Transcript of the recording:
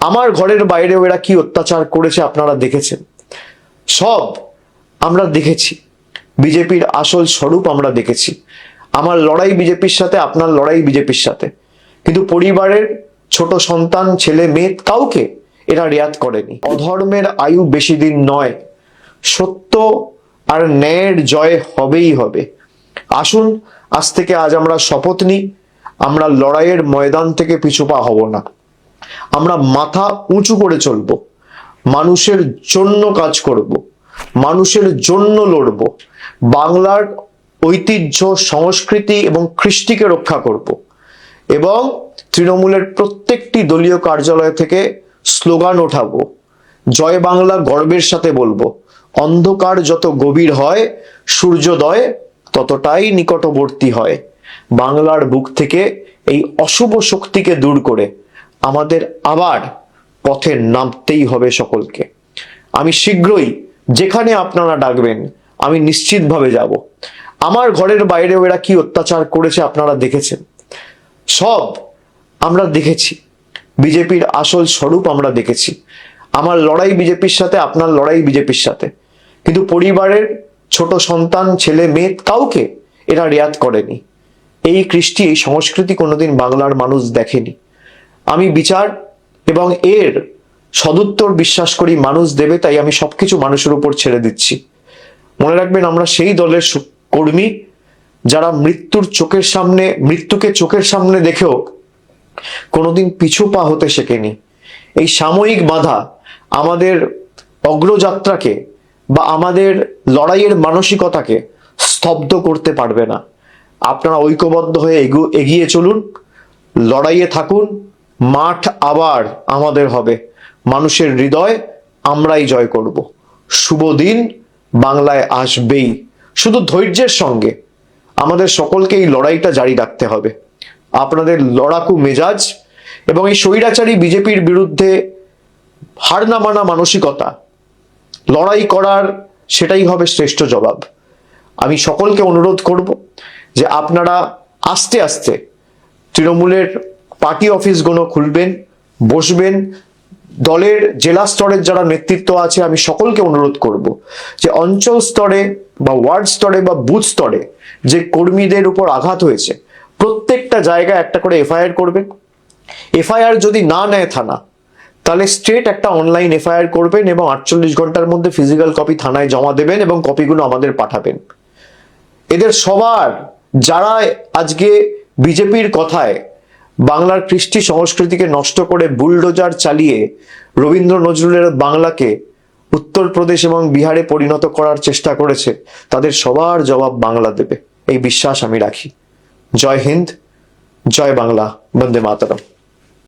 আমার ঘরের বাইরেও এরা কি অত্যাচার করেছে আপনারা দেখেছেন, সব আমরা দেখেছি। বিজেপির আসল স্বরূপ আমরা দেখেছি। আমার লড়াই বিজেপির সাথে, আপনার লড়াই বিজেপির সাথে, কিন্তু পরিবারের ছোট সন্তান, ছেলে মেয়ে, কাউকে এরা রেয়াত করেনি। অধর্মের আয়ু বেশি দিন নয়, সত্য আর ন্যায়ের জয় হবেই হবে। আসুন আজ থেকে আজ আমরা শপথ নিই, আমরা লড়াইয়ের ময়দান থেকে পিছুপা হব না। আমরা মাথা উঁচু করে চলবো, মানুষের জন্য কাজ করব, মানুষের জন্য লড়ব, বাংলার ঐতিহ্য, সংস্কৃতি এবং কৃষ্টিকে রক্ষা করব এবং তৃণমূলের প্রত্যেকটি দলীয় কার্যালয় থেকে স্লোগান ওঠাবো, জয় বাংলা গর্বের সাথে বলবো। অন্ধকার যত গভীর হয়, সূর্যোদয় ততটাই নিকটবর্তী হয়। বাংলার বুক থেকে এই অশুভ শক্তিকে দূর করে আমাদের আবার পথে নামতেই হবে সকলকে। আমি শীঘ্রই যেখানে আপনারা ডাকবেন আমি নিশ্চিতভাবে যাব। আমার ঘরের বাইরেও এরা কি অত্যাচার করেছে আপনারা দেখেছেন, সব আমরা দেখেছি। বিজেপির আসল স্বরূপ আমরা দেখেছি। আমার লড়াই বিজেপির সাথে, আপনার লড়াই বিজেপির সাথে, কিন্তু পরিবারের ছোট সন্তান, ছেলে মেয়ে, কাউকে এরা রেয়াত করেনি। এই কৃষ্টি, এই সংস্কৃতি কোনোদিন বাংলার মানুষ দেখেনি। আমি বিচার এবং এর সদুত্তর বিশ্বাস করি মানুষ দেবে, তাই আমি সবকিছু মানুষের উপর ছেড়ে দিচ্ছি। মনে রাখবেন, আমরা সেই দলের কর্মী যারা মৃত্যুকে চোখের সামনে দেখেও কোনোদিন পিছু পা হতে শেখেনি। এই সাময়িক বাধা আমাদের অগ্রযাত্রাকে বা আমাদের লড়াইয়ের মানসিকতাকে স্তব্ধ করতে পারবে না। আপনারা ঐক্যবদ্ধ হয়ে এগিয়ে চলুন, লড়াইয়ে থাকুন। মাঠ আবার আমাদের হবে, মানুষের হৃদয় আমরাই জয় করব। শুভ দিন বাংলায় আসবেই। শুধু ধৈর্যের সঙ্গে আমাদের সকলকে এই লড়াইটা জারি রাখতে হবে। আপনাদের লড়াকু মেজাজ এবং এই স্বৈরাচারী বিজেপির বিরুদ্ধে হার না মানা মানসিকতা, লড়াই করার সেটাই হবে শ্রেষ্ঠ জবাব। আমি সকলকে অনুরোধ করব যে আপনারা আস্তে আস্তে তৃণমূলের পার্টি অফিসগুলো খুলবেন, বসবেন। দলের জেলা স্তরের যারা নেতৃত্ব আছে, আমি সকলকে অনুরোধ করব যে অঞ্চল স্তরে বা ওয়ার্ড স্তরে বা বুথ স্তরে যে কর্মীদের উপর আঘাত হয়েছে, প্রত্যেকটা জায়গায় একটা করে এফআইআর করবেন। এফআইআর যদি না নেয় থানা, তাহলে স্ট্রেট একটা অনলাইন এফআইআর করবেন এবং 48 ঘন্টার মধ্যে ফিজিক্যাল কপি থানায় জমা দেবেন এবং কপিগুলো আমাদের পাঠাবেন। এদের সবার, যারা আজকে বিজেপির কথায় বাংলার কৃষ্টি সংস্কৃতিকে নষ্ট করে বুলডোজার চালিয়ে রবীন্দ্র নজরুলের বাংলাকে উত্তরপ্রদেশ এবং বিহারে পরিণত করার চেষ্টা করেছে, তাদের সবার জবাব বাংলা দেবে, এই বিশ্বাস আমি রাখি। জয় হিন্দ, জয় বাংলা, বন্দে মাতরম।